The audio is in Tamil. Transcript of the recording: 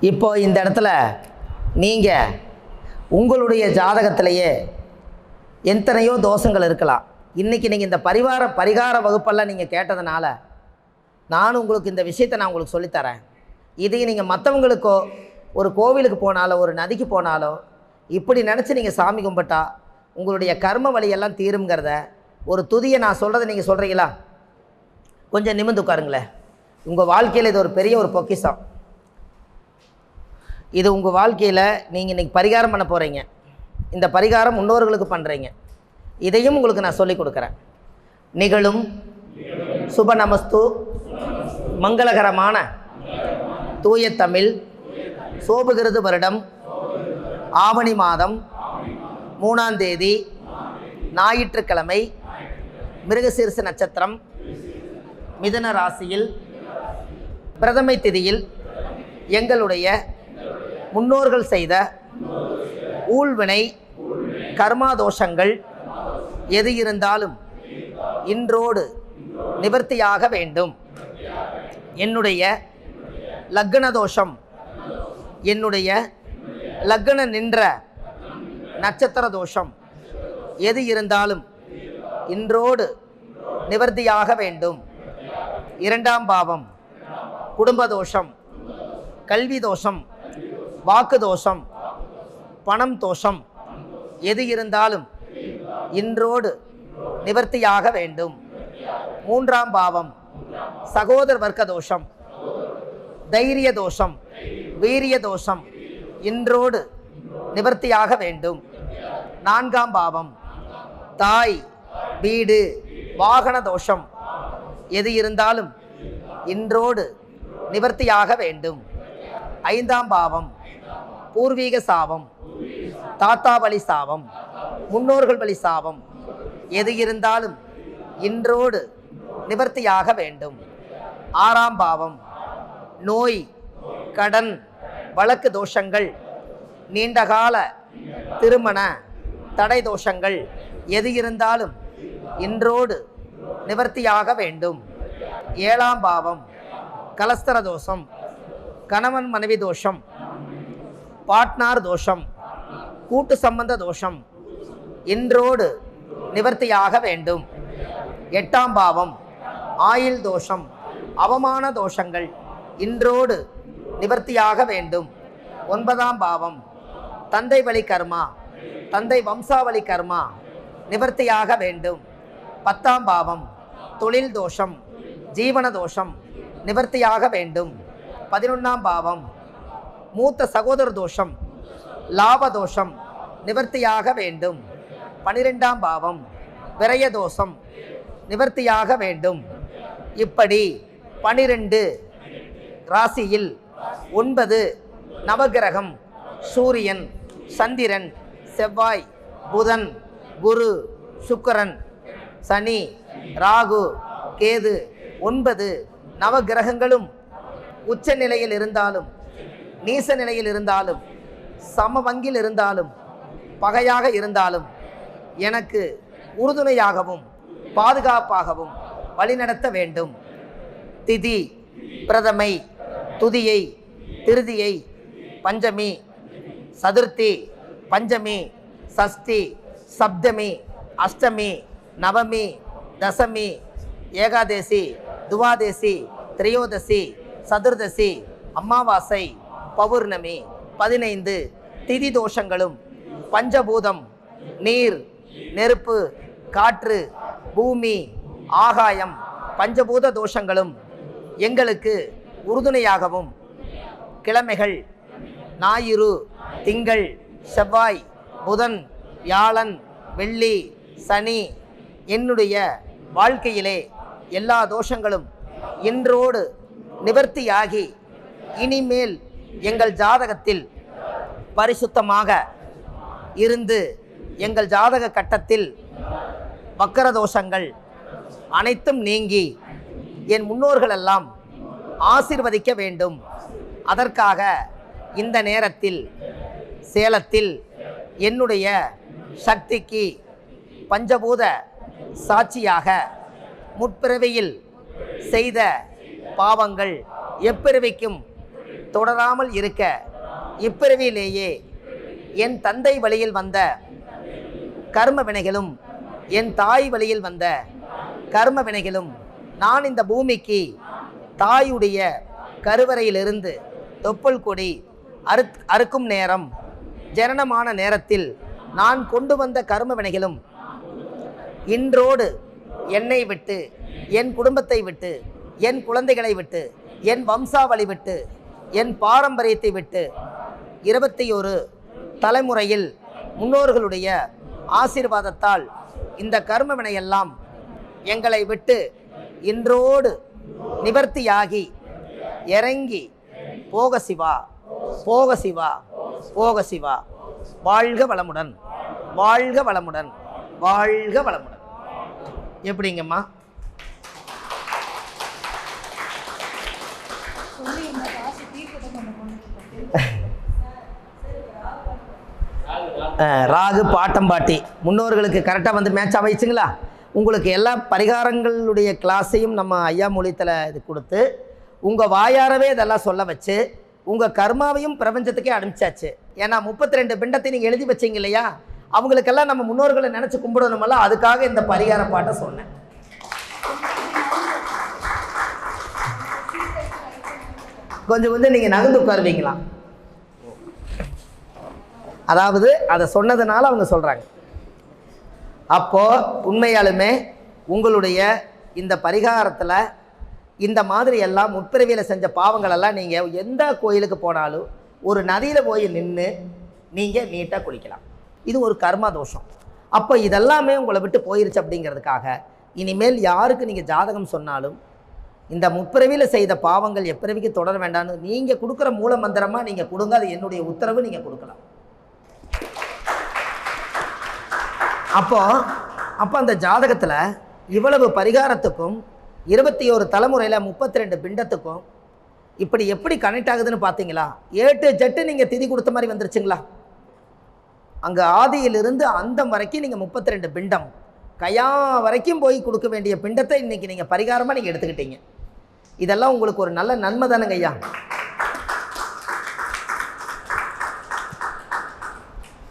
இப்போ இந்த இடத்துல நீங்கள் உங்களுடைய ஜாதகத்திலேயே எத்தனையோ தோஷங்கள் இருக்கலாம். இன்றைக்கி நீங்கள் இந்த பரிகார வகுப்பெல்லாம் நீங்கள் கேட்டதுனால நான் உங்களுக்கு இந்த விஷயத்தை நான் உங்களுக்கு சொல்லித்தரேன். இதை நீங்கள் மற்றவங்களுக்கோ ஒரு கோவிலுக்கு போனாலோ ஒரு நதிக்கு போனாலோ இப்படி நினச்சி நீங்கள் சாமி கும்பிட்டா உங்களுடைய கர்ம வழியெல்லாம் தீருங்கிறத ஒரு துதியை நான் சொல்கிறத நீங்கள் சொல்கிறீங்களா? கொஞ்சம் நிமிர்ந்து உட்காருங்களேன். உங்கள் வாழ்க்கையில் இது ஒரு பெரிய ஒரு பொக்கிஷம். இது உங்கள் வாழ்க்கையில் நீங்கள் இன்றைக்கி பரிகாரம் பண்ண போகிறீங்க. இந்த பரிகாரம் முன்னோர்களுக்கு பண்ணுறீங்க. இதையும் உங்களுக்கு நான் சொல்லிக் கொடுக்குறேன். நிகழும் சுப நமஸ்து மங்களகரமான தூய தமிழ் சோபகிருது வருடம் ஆவணி மாதம் 3ஆம் தேதி ஞாயிற்றுக்கிழமை மிருகசீர்ஷ நட்சத்திரம் மிதுன ராசியில் பிரதமை திதியில் எங்களுடைய முன்னோர்கள் செய்த ஊழ்வினை கர்மாதோஷங்கள் எது இருந்தாலும் இன்றோடு நிவர்த்தியாக வேண்டும். என்னுடைய லக்ன தோஷம், என்னுடைய லக்ன நின்ற நட்சத்திர தோஷம் எது இருந்தாலும் இன்றோடு நிவர்த்தியாக வேண்டும். 2ஆம் பாவம் குடும்ப தோஷம், கல்வி தோஷம், வாக்கு தோஷம், பணம் தோஷம் எது இருந்தாலும் இன்றோடு நிவர்த்தியாக வேண்டும். 3ஆம் பாவம் சகோதர வர்க்க தோஷம், தைரிய தோஷம், வீரிய தோஷம் இன்றோடு நிவர்த்தியாக வேண்டும். 4ஆம் பாவம் தாய் வீடு வாகன தோஷம் எது இருந்தாலும் இன்றோடு நிவர்த்தியாக வேண்டும். 5ஆம் பாவம் பூர்வீக சாபம், தாத்தா வழி சாபம், முன்னோர்கள் வழி சாபம் எது இருந்தாலும் இன்றோடு நிவர்த்தியாக வேண்டும். 6ஆம் பாவம் நோய் கடன் வழக்கு தோஷங்கள், நீண்டகால திருமண தடை தோஷங்கள் எது இருந்தாலும் இன்றோடு நிவர்த்தியாக வேண்டும். 7ஆம் பாவம் கலஸ்தர தோஷம், கணவன் மனைவி தோஷம், பார்ட்னர் தோஷம், கூட்டு சம்பந்த தோஷம் இன்றோடு நிவர்த்தியாக வேண்டும். 8ஆம் பாவம் ஆயில் தோஷம், அவமான தோஷங்கள் இன்றோடு நிவர்த்தியாக வேண்டும். 9ஆம் பாவம் தந்தை வழி கர்மா, தந்தை வம்சாவளி கர்மா நிவர்த்தியாக வேண்டும். 10ஆம் பாவம் தொழில் தோஷம், ஜீவன தோஷம் நிவர்த்தியாக வேண்டும். 11ஆம் பாவம் மூத்த சகோதர தோஷம், லாப தோஷம் நிவர்த்தியாக வேண்டும். 12ஆம் பாவம் விரய தோஷம் நிவர்த்தியாக வேண்டும். இப்படி 12 ராசியில் 9 நவகிரகம் சூரியன், சந்திரன், செவ்வாய், புதன், குரு, சுக்கிரன், சனி, ராகு, கேது 9 நவகிரகங்களும் உச்ச நிலையில் இருந்தாலும் நீச நிலையில் இருந்தாலும் சமவங்கில் இருந்தாலும் பகையாக இருந்தாலும் எனக்கு உறுதுணையாகவும் பாதுகாப்பாகவும் வழிநடத்த வேண்டும். திதி பிரதமை, துதியை, திருதியை, பஞ்சமி, சதுர்த்தி, பஞ்சமி, சஷ்டி, சப்தமி, அஷ்டமி, நவமி, தசமி, ஏகாதசி, துவாதசி, திரையோதசி, சதுர்தசி, அமாவாசை, பௌர்ணமி 15 திதி தோஷங்களும் பஞ்சபூதம் நீர், நெருப்பு, காற்று, பூமி, ஆகாயம் பஞ்சபூத தோஷங்களும் எங்களுக்கு உறுதுணையாகவும் கிழமைகள் ஞாயிறு, திங்கள், செவ்வாய், புதன், வியாழன், வெள்ளி, சனி என்னுடைய வாழ்க்கையிலே எல்லா தோஷங்களும் இன்றோடு நிவர்த்தியாகி இனிமேல் எங்கள் ஜாதகத்தில் பரிசுத்தமாக இருந்து எங்கள் ஜாதக கட்டத்தில் வக்கர தோஷங்கள் அனைத்தும் நீங்கி என் முன்னோர்களெல்லாம் ஆசீர்வதிக்க வேண்டும். அதற்காக இந்த நேரத்தில் சேலத்தில் என்னுடைய சக்திக்கு பஞ்சபூத சாட்சியாக முற்பிறவியில் செய்த பாவங்கள் எப்பிறவிக்கும் தொடராமல் இருக்க இப்பிறவியிலேயே என் தந்தை வழியில் வந்த கர்ம வினைகளும் என் தாய் வழியில் வந்த கர்ம வினைகளும் நான் இந்த பூமிக்கு தாயுடைய கருவறையிலிருந்து தொப்புள் கொடி அறுக்கும் நேரம் ஜனனமான நேரத்தில் நான் கொண்டு வந்த கர்ம வினைகளும் இன்றோடு என்னை விட்டு என் குடும்பத்தை விட்டு என் குழந்தைகளை விட்டு என் வம்சாவளி விட்டு என் பாரம்பரியத்தை விட்டு 21 தலைமுறையில் முன்னோர்களுடைய ஆசீர்வாதத்தால் இந்த கர்ம வினையெல்லாம் எங்களை விட்டு இன்றோடு நிவர்த்தியாகி இறங்கி போக சிவா போக சிவா போக சிவா. வாழ்க வளமுடன், வாழ்க வளமுடன், வாழ்க வளமுடன். எப்படிங்கம்மா? ராகு பாட்டம்பாட்டி முன்னோர்களுக்கு கரெக்டாக வந்து மேட்ச் அமைச்சுங்களா? உங்களுக்கு எல்லா பரிகாரங்களுடைய கிளாஸையும் நம்ம ஐயா மொழித்தில் இது கொடுத்து உங்கள் வாயாரவே இதெல்லாம் சொல்ல வச்சு உங்கள் கர்மாவையும் பிரபஞ்சத்துக்கே அனுப்பிச்சாச்சு. ஏன்னா 32 பிண்டத்தை நீங்கள் எழுதி வச்சிங்க இல்லையா, அவங்களுக்கெல்லாம் நம்ம முன்னோர்களை நினச்சி கும்பிடணுமல்ல, அதுக்காக இந்த பரிகார பாட்டை சொன்னேன். கொஞ்சம் கொஞ்சம் நீங்கள் நகர்ந்து உட்காருவீங்களா? அதாவது அதை சொன்னதுனால அவங்க சொல்கிறாங்க. அப்போது உண்மையாலுமே உங்களுடைய இந்த பரிகாரத்தில் இந்த மாதிரி எல்லாம் முற்பிறவியில் செஞ்ச பாவங்களெல்லாம் நீங்கள் எந்த கோயிலுக்கு போனாலும் ஒரு நதியில் போய் நின்று நீங்கள் நீட்டாக குளிக்கலாம். இது ஒரு கர்மா தோஷம். அப்போ இதெல்லாமே உங்களை விட்டு போயிருச்சு. அப்படிங்கிறதுக்காக இனிமேல் யாருக்கு நீங்கள் ஜாதகம் சொன்னாலும் இந்த முற்பிறவியில் செய்த பாவங்கள் எப்பிறவிக்கு தொடர வேண்டாம்னு நீங்கள் கொடுக்குற மூல மந்திரமாக நீங்கள் கொடுங்க. அது என்னுடைய உத்தரவு, நீங்கள் கொடுக்கலாம். அப்போ அந்த ஜாதகத்தில் இவ்வளவு பரிகாரத்துக்கும் 21 தலைமுறையில் 32 பிண்டத்துக்கும் இப்படி எப்படி கனெக்ட் ஆகுதுன்னு பார்த்தீங்களா? 8 ஜட்டு நீங்கள் திதி கொடுத்த மாதிரி வந்துருச்சுங்களா? அங்கே ஆதியிலிருந்து அந்தம் வரைக்கும் நீங்கள் 32 பிண்டம் கையா வரைக்கும் போய் கொடுக்க வேண்டிய பிண்டத்தை இன்றைக்கி நீங்கள் பரிகாரமாக நீங்கள் எடுத்துக்கிட்டீங்க. இதெல்லாம் உங்களுக்கு ஒரு நல்ல நன்மை தானுங்க ஐயா.